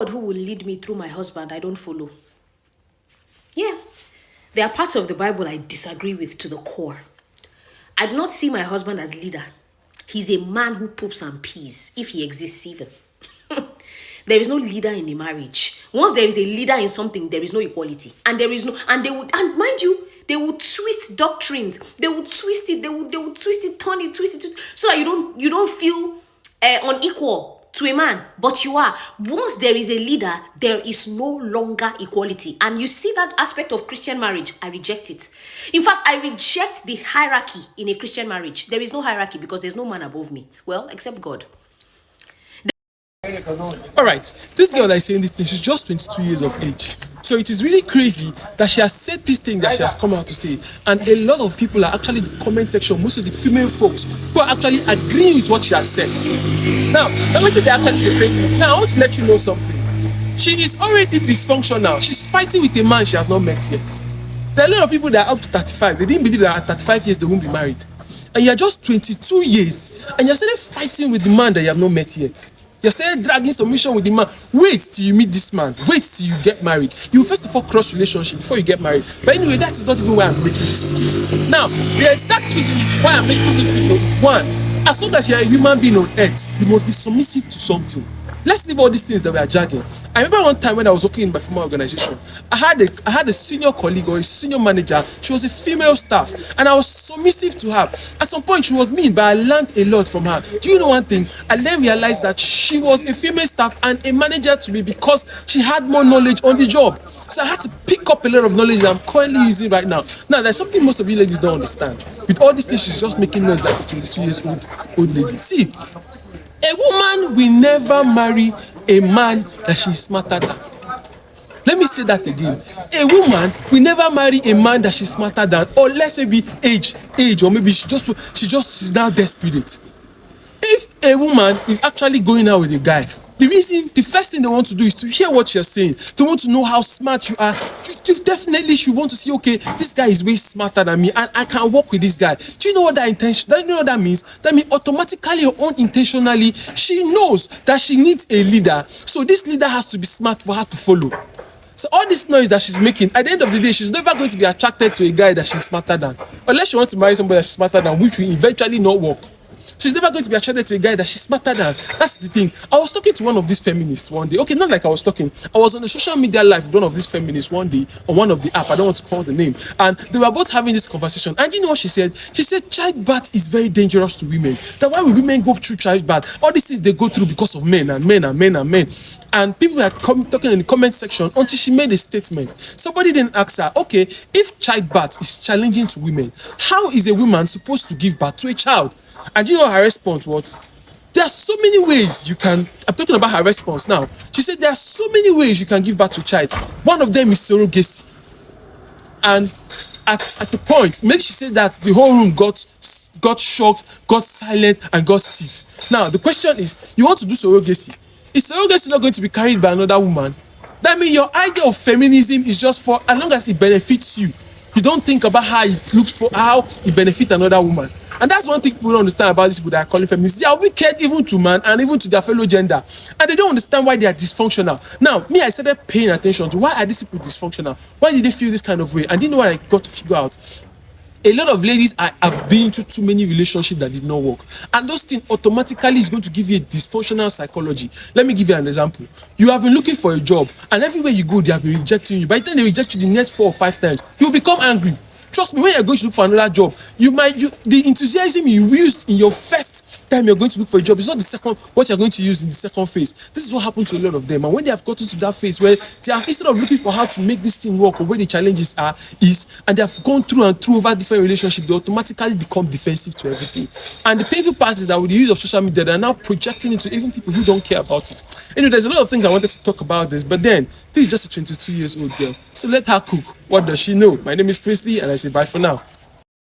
God who will lead me through my husband, I don't follow. Yeah. There are parts of the Bible I disagree with to the core. I do not see my husband as leader. He's a man who poops and pees, if he exists even. There is no leader in a marriage. Once there is a leader in something, there is no equality. And there is no, and mind you, they would twist doctrines. They would twist it, they would twist it, turn it, twist it, so that you don't feel unequal to a man, but you are. Once there is a leader, there is no longer equality. And you see that aspect of Christian marriage, I reject it. In fact, I reject the hierarchy in a Christian marriage. There is no hierarchy because there's no man above me. Well, except God. All right, this girl that is saying this thing, she's just 22 years of age. So it is really crazy that she has said this thing that she has come out to say. And a lot of people are actually in the comment section, most of the female folks, who are actually agreeing with what she has said. Now, I want to actually debate. Now, I want to let you know something. She is already dysfunctional. She's fighting with a man she has not met yet. There are a lot of people that are up to 35. They didn't believe that at 35 years they won't be married. And you're just 22 years, and you're still fighting with the man that you have not met yet. You're still dragging submission with the man. Wait till you meet this man. Wait till you get married. You first of all cross relationship before you get married. But anyway, that is not even why I'm making this video. Now, the exact reason why I'm making this video is one, as long as you're a human being on earth, you must be submissive to something. Let's leave all these things that we are dragging. I remember one time when I was working in my former organization, I had a senior colleague or a senior manager. She was a female staff, and I was submissive to her. At some point, she was mean, but I learned a lot from her. Do you know one thing? I then realized that she was a female staff and a manager to me because she had more knowledge on the job. So I had to pick up a lot of knowledge that I'm currently using right now. Now, there's something most of you ladies don't understand. With all these things, she's just making noise like a 22 years old lady. See, a woman will never marry a man that she's smarter than. Let me say that again. A woman will never marry a man that she's smarter than, or less maybe age, or maybe she's now desperate. If a woman is actually going out with a guy, the first thing they want to do is to hear what you're saying. They want to know how smart you are. Definitely should want to see, okay, this guy is way smarter than me and I can work with this guy. Do you know what that intention? Do you know what that means? That means automatically or unintentionally, she knows that she needs a leader. So this leader has to be smart for her to follow. So all this noise that she's making, at the end of the day, she's never going to be attracted to a guy that she's smarter than. Unless she wants to marry somebody that's smarter than, which will eventually not work. She's never going to be attracted to a guy that she's smarter than. That's the thing. I was talking to one of these feminists one day. Okay, not like I was talking. I was on a social media live with one of these feminists one day on one of the app. I don't want to call the name. And they were both having this conversation. And you know what she said? She said childbirth is very dangerous to women. That why will women go through childbirth? All these things they go through because of men and men and men and men. And people were talking in the comment section until she made a statement. Somebody then asked her, okay, if childbirth is challenging to women, how is a woman supposed to give birth to a child? And you know her response was, there are so many ways you can, I'm talking about her response now. She said there are so many ways you can give birth to a child. One of them is surrogacy. And at the point, maybe she said that the whole room got shocked, got silent, and got stiff. Now, the question is, you want to do surrogacy. Is surrogacy not going to be carried by another woman? That means your idea of feminism is just for as long as it benefits you. You don't think about how it looks for how it benefits another woman. And that's one thing people don't understand about these people that are calling feminists. They are wicked even to man and even to their fellow gender. And they don't understand why they are dysfunctional. Now, me, I started paying attention to why are these people dysfunctional? Why did they feel this kind of way? And you know what I got to figure out? A lot of ladies have been into too many relationships that did not work. And those things automatically is going to give you a dysfunctional psychology. Let me give you an example. You have been looking for a job, and everywhere you go, they have been rejecting you. By the time they reject you the next 4 or 5 times, you'll become angry. Trust me, when you're going to look for another job, the enthusiasm you used in your first time you're going to look for a job is not the second, what you're going to use in the second phase. This is what happened to a lot of them. And when they have gotten to that phase where they have, instead of looking for how to make this thing work or where the challenges and they have gone through and through over different relationships, they automatically become defensive to everything. And the painful part is that with the use of social media, they're now projecting it to even people who don't care about it. Anyway, there's a lot of things I wanted to talk about this, but then this is just a 22 years old girl. So let her cook. What does she know? My name is Princely, and I say bye for now.